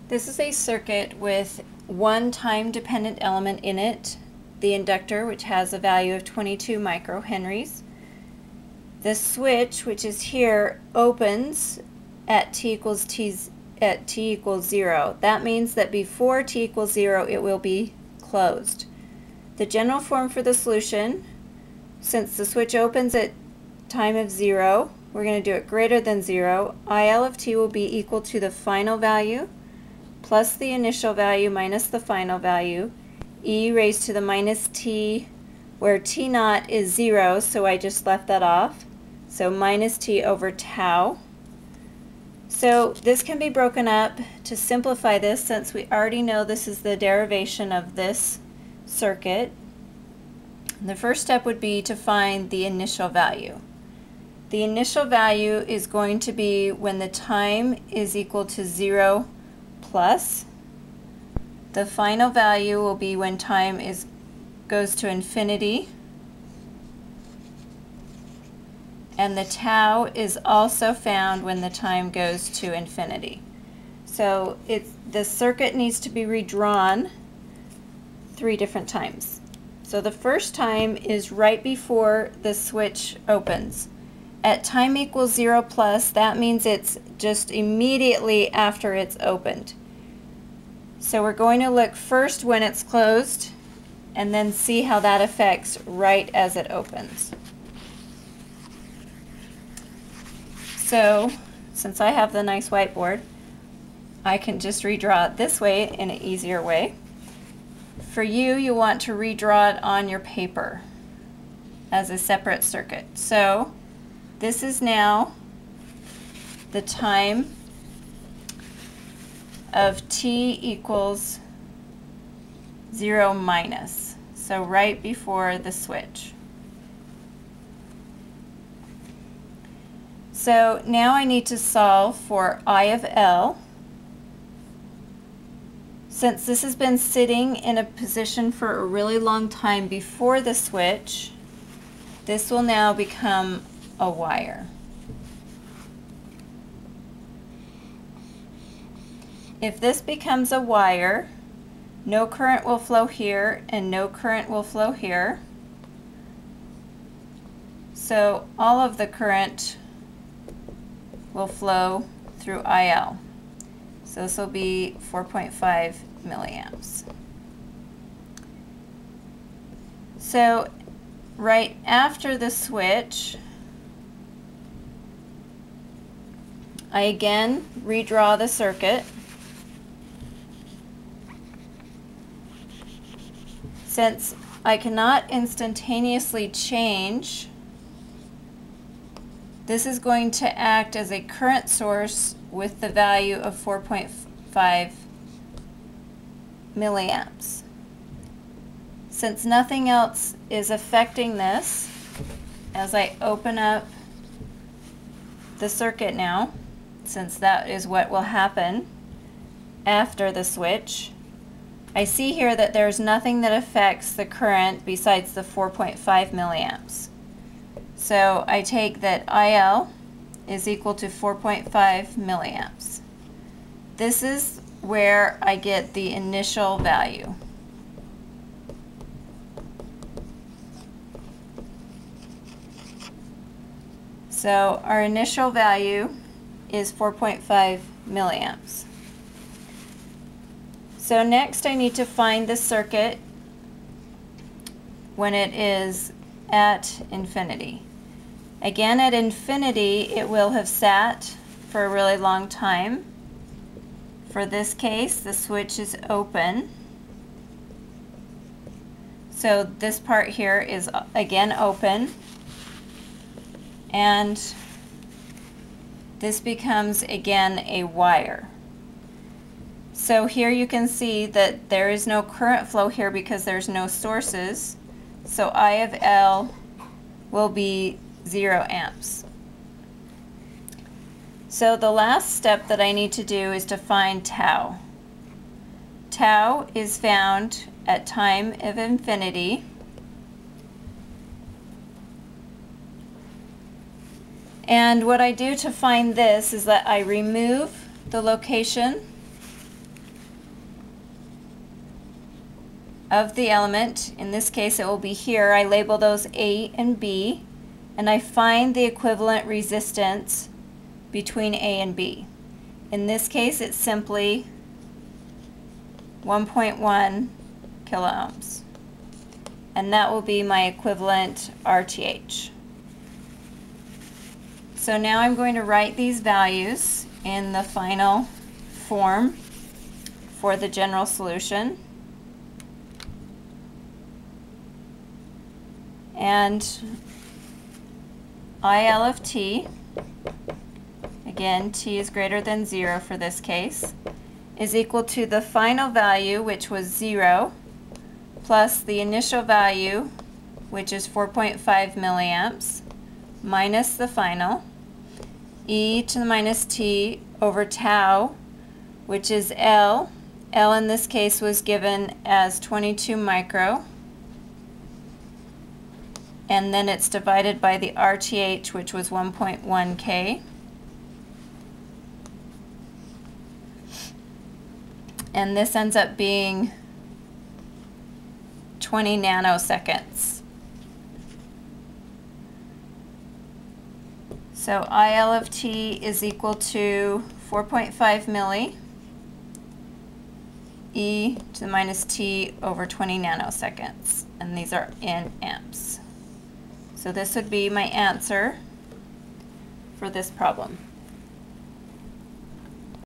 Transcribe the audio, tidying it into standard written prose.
This is a circuit with one time-dependent element in it, the inductor, which has a value of 22 microhenries. The switch, which is here, opens at t equals 0. That means that before t equals 0, it will be closed. The general form for the solution, since the switch opens at time of 0, we're going to do it greater than 0. IL of t will be equal to the final value plus the initial value minus the final value, e raised to the minus t, where t naught is 0, so I just left that off. So minus t over tau. So this can be broken up to simplify this, since we already know this is the derivation of this circuit. The first step would be to find the initial value. The initial value is going to be when the time is equal to 0 plus. The final value will be when time goes to infinity. And the tau is also found when the time goes to infinity. So the circuit needs to be redrawn 3 different times. So the first time is right before the switch opens. At time equals 0 plus, that means it's just immediately after it's opened. So we're going to look first when it's closed and then see how that affects right as it opens. So since I have the nice whiteboard, I can just redraw it this way in an easier way. For you, you want to redraw it on your paper as a separate circuit. So this is now the time of t equals 0 minus, so right before the switch. So now I need to solve for I of L. Since this has been sitting in a position for a really long time before the switch, this will now become a wire. If this becomes a wire, no current will flow here and no current will flow here. So all of the current will flow through IL. So this will be 4.5 milliamps. So right after the switch, I again redraw the circuit. Since I cannot instantaneously change, this is going to act as a current source with the value of 4.5 milliamps. Since nothing else is affecting this, as I open up the circuit now, since that is what will happen after the switch, I see here that there's nothing that affects the current besides the 4.5 milliamps. So I take that IL is equal to 4.5 milliamps. This is where I get the initial value. So our initial value is 4.5 milliamps. So next I need to find the circuit when it is at infinity. Again, at infinity, it will have sat for a really long time. For this case, the switch is open. So this part here is again open. And this becomes again a wire. So here you can see that there is no current flow here because there's no sources. So I of L will be 0 amps. So the last step that I need to do is to find tau. Tau is found at time of infinity. And what I do to find this is that I remove the location of the element. In this case, it will be here. I label those A and B, and I find the equivalent resistance between A and B. In this case, it's simply 1.1 kiloohms. And that will be my equivalent RTH. So now I'm going to write these values in the final form for the general solution. And IL of t, again t is greater than 0 for this case, is equal to the final value, which was 0, plus the initial value, which is 4.5 milliamps, minus the final, e to the minus t over tau, which is L. L in this case was given as 22 micro. And then it's divided by the RTH, which was 1.1 K. And this ends up being 20 nanoseconds. So IL of t is equal to 4.5 milli e to the minus t over 20 nanoseconds. And these are in amps. So this would be my answer for this problem.